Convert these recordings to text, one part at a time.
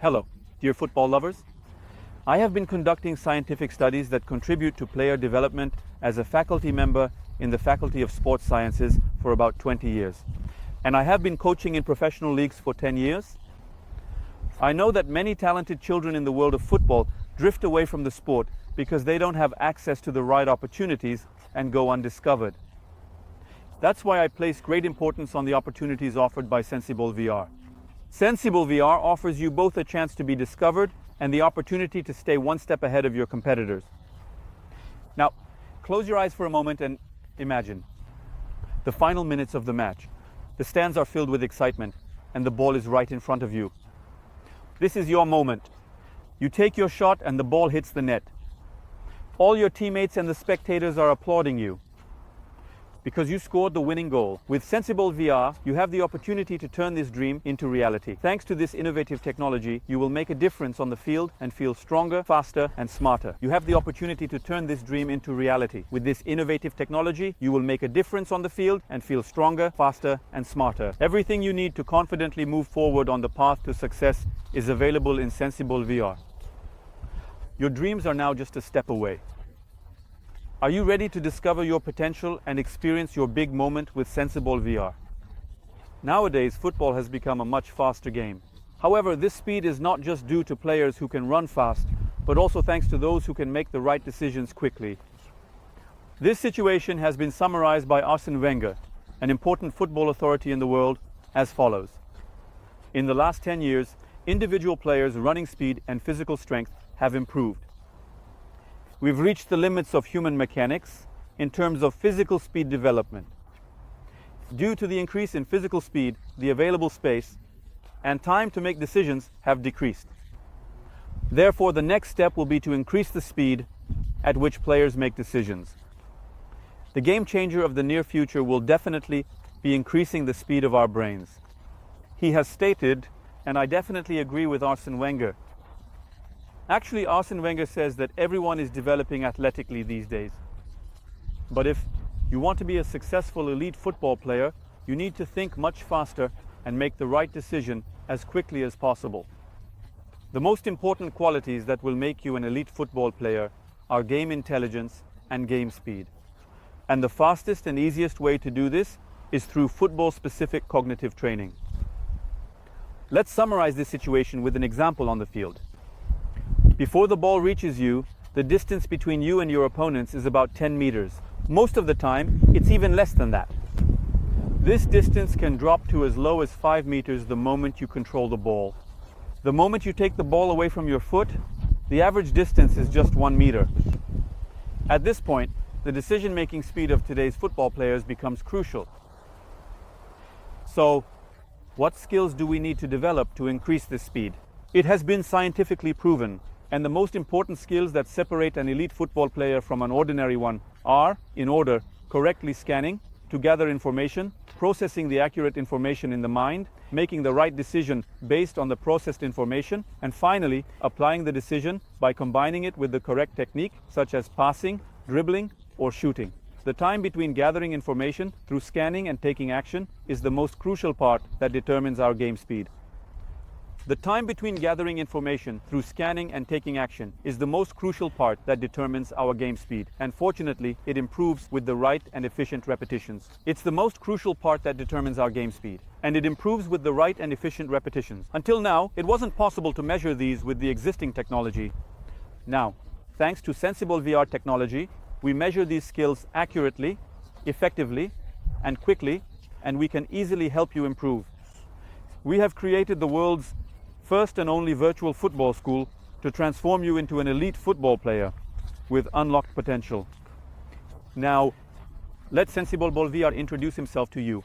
Hello, dear football lovers. I have been conducting scientific studies that contribute to player development as a faculty member in the Faculty of Sports Sciences for about 20 years. And I have been coaching in professional leagues for 10 years. I know that many talented children in the world of football drift away from the sport because they don't have access to the right opportunities and go undiscovered. That's why I place great importance on the opportunities offered by Sensiball VR. Sensiball VR offers you both a chance to be discovered and the opportunity to stay one step ahead of your competitors. Now, close your eyes for a moment and imagine the final minutes of the match. The stands are filled with excitement and the ball is right in front of you. This is your moment. You take your shot and the ball hits the net. All your teammates and the spectators are applauding you because you scored the winning goal. With Sensiball VR, you have the opportunity to turn this dream into reality. Thanks to this innovative technology, you will make a difference on the field and feel stronger, faster, and smarter. You have the opportunity to turn this dream into reality. With this innovative technology, you will make a difference on the field and feel stronger, faster, and smarter. Everything you need to confidently move forward on the path to success is available in Sensiball VR. Your dreams are now just a step away. Are you ready to discover your potential and experience your big moment with Sensiball VR? Nowadays, football has become a much faster game. However, this speed is not just due to players who can run fast, but also thanks to those who can make the right decisions quickly. This situation has been summarized by Arsene Wenger, an important football authority in the world, as follows. In the last 10 years, individual players' running speed and physical strength have improved. We've reached the limits of human mechanics in terms of physical speed development. Due to the increase in physical speed, the available space and time to make decisions have decreased. Therefore, the next step will be to increase the speed at which players make decisions. The game changer of the near future will definitely be increasing the speed of our brains. He has stated, and I definitely agree with Arsene Wenger. Actually, Arsene Wenger says that everyone is developing athletically these days. But if you want to be a successful elite football player, you need to think much faster and make the right decision as quickly as possible. The most important qualities that will make you an elite football player are game intelligence and game speed. And the fastest and easiest way to do this is through football-specific cognitive training. Let's summarize this situation with an example on the field. Before the ball reaches you, the distance between you and your opponents is about 10 meters. Most of the time, it's even less than that. This distance can drop to as low as 5 meters the moment you control the ball. The moment you take the ball away from your foot, the average distance is just 1 meter. At this point, the decision-making speed of today's football players becomes crucial. So, what skills do we need to develop to increase this speed? It has been scientifically proven. And the most important skills that separate an elite football player from an ordinary one are, in order, correctly scanning to gather information, processing the accurate information in the mind, making the right decision based on the processed information, and finally, applying the decision by combining it with the correct technique, such as passing, dribbling, or shooting. The time between gathering information through scanning and taking action is the most crucial part that determines our game speed. The time between gathering information through scanning and taking action is the most crucial part that determines our game speed, and fortunately, it improves with the right and efficient repetitions. It's the most crucial part that determines our game speed, and it improves with the right and efficient repetitions. Until now, it wasn't possible to measure these with the existing technology. Now, thanks to Sensiball VR technology, we measure these skills accurately, effectively, and quickly, and we can easily help you improve. We have created the world's first and only virtual football school to transform you into an elite football player with unlocked potential. Now, let Sensiball VR introduce himself to you.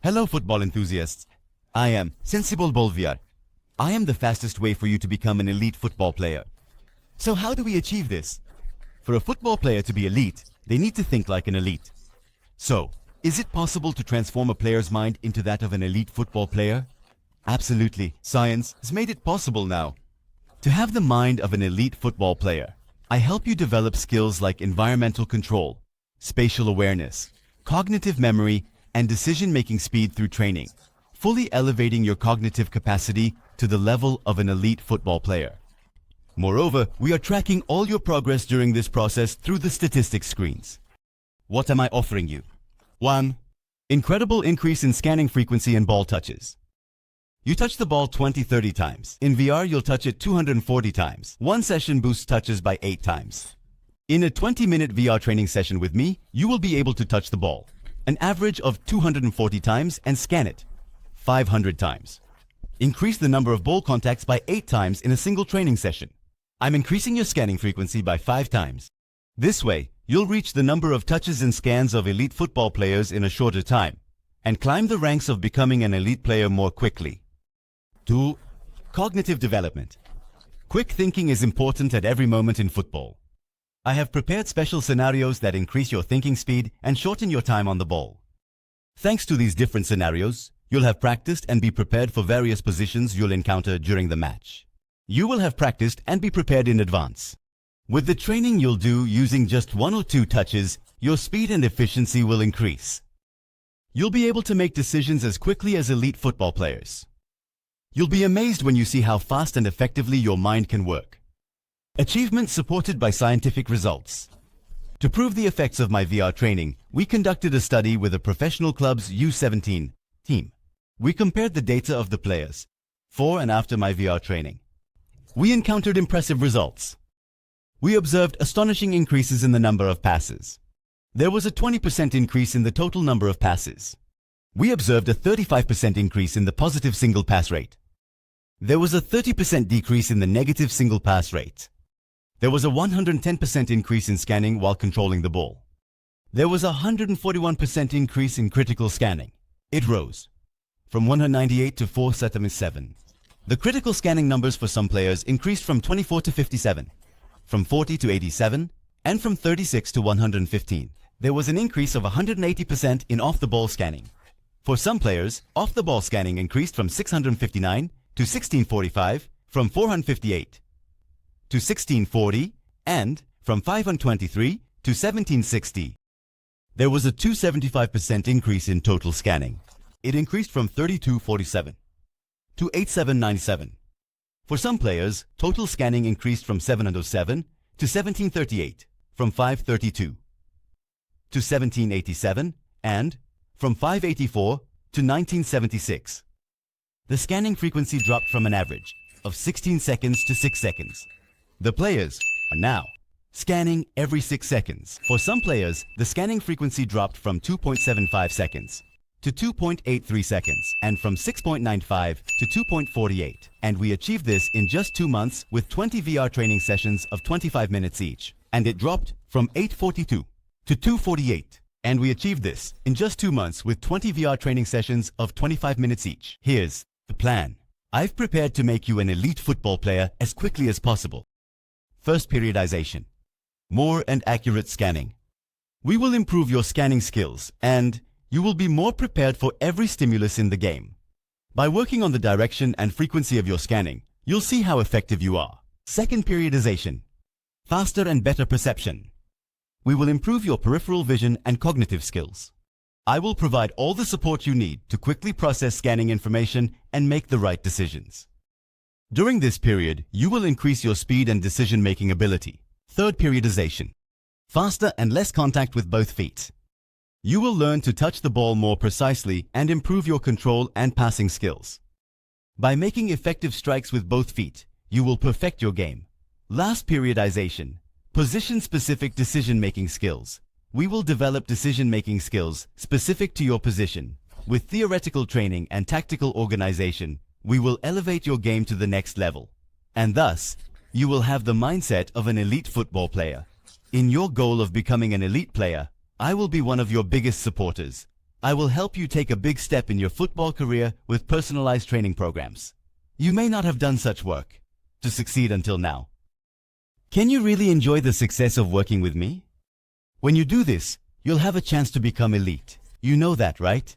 Hello football enthusiasts. I am Sensiball VR. I am the fastest way for you to become an elite football player. So how do we achieve this? For a football player to be elite, they need to think like an elite. So, is it possible to transform a player's mind into that of an elite football player? Absolutely. Science has made it possible now. To have the mind of an elite football player, I help you develop skills like environmental control, spatial awareness, cognitive memory, and decision-making speed through training. fully elevating your cognitive capacity to the level of an elite football player. Moreover, we are tracking all your progress during this process through the statistics screens. What am I offering you? 1. Incredible increase in scanning frequency and ball touches. You touch the ball 20-30 times. In VR, you'll touch it 240 times. One session boosts touches by 8 times. In a 20-minute VR training session with me, you will be able to touch the ball an average of 240 times and scan it 500 times. Increase the number of ball contacts by 8 times in a single training session. I'm increasing your scanning frequency by 5 times. This way, you'll reach the number of touches and scans of elite football players in a shorter time and climb the ranks of becoming an elite player more quickly. 2. Cognitive development. Quick thinking is important at every moment in football. I have prepared special scenarios that increase your thinking speed and shorten your time on the ball. Thanks to these different scenarios, you'll have practiced and be prepared for various positions you'll encounter during the match. You will have practiced and be prepared in advance. With the training you'll do using just 1 or 2 touches, your speed and efficiency will increase. You'll be able to make decisions as quickly as elite football players. You'll be amazed when you see how fast and effectively your mind can work. Achievements supported by scientific results. To prove the effects of my VR training, we conducted a study with a professional club's U17 team. We compared the data of the players before and after my VR training. We encountered impressive results. We observed astonishing increases in the number of passes. There was a 20% increase in the total number of passes. We observed a 35% increase in the positive single pass rate. There was a 30% decrease in the negative single pass rate. There was a 110% increase in scanning while controlling the ball. There was a 141% increase in critical scanning. It rose from 198 to 477. The critical scanning numbers for some players increased from 24 to 57, from 40 to 87, and from 36 to 115. There was an increase of 180% in off-the-ball scanning. For some players, off-the-ball scanning increased from 659 to 1645, from 458 to 1640, and from 523 to 1760. There was a 275% increase in total scanning. It increased from 3247 to 8797. For some players, total scanning increased from 707 to 1738, from 532 to 1787, and from 584 to 1976. The scanning frequency dropped from an average of 16 seconds to 6 seconds. The players are now scanning every 6 seconds. For some players, the scanning frequency dropped from 2.75 seconds to 2.83 seconds and from 6.95 to 2.48. And we achieved this in just 2 months with 20 VR training sessions of 25 minutes each. And it dropped from 842 to 248. And we achieved this in just 2 months with 20 VR training sessions of 25 minutes each. Here's the plan. I've prepared to make you an elite football player as quickly as possible. First, periodization. More and accurate scanning. We will improve your scanning skills and you will be more prepared for every stimulus in the game. By working on the direction and frequency of your scanning, you'll see how effective you are. Second, periodization. Faster and better perception. We will improve your peripheral vision and cognitive skills. I will provide all the support you need to quickly process scanning information and make the right decisions. During this period, you will increase your speed and decision-making ability. Third, periodization. Faster and less contact with both feet. You will learn to touch the ball more precisely and improve your control and passing skills. By making effective strikes with both feet, you will perfect your game. Last, periodization. Position-specific decision-making skills. We will develop decision-making skills specific to your position. With theoretical training and tactical organization, we will elevate your game to the next level. And thus, you will have the mindset of an elite football player. In your goal of becoming an elite player, I will be one of your biggest supporters. I will help you take a big step in your football career with personalized training programs. You may not have done such work to succeed until now. Can you really enjoy the success of working with me? When you do this, you'll have a chance to become elite. You know that, right?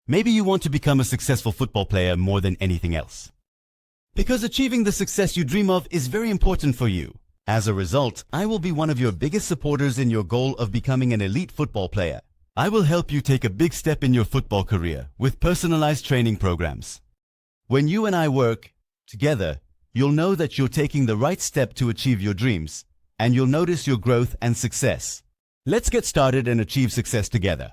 Maybe you want to become a successful football player more than anything else. Because achieving the success you dream of is very important for you. As a result, I will be one of your biggest supporters in your goal of becoming an elite football player. I will help you take a big step in your football career with personalized training programs. When you and I work together, you'll know that you're taking the right step to achieve your dreams, and you'll notice your growth and success. Let's get started and achieve success together.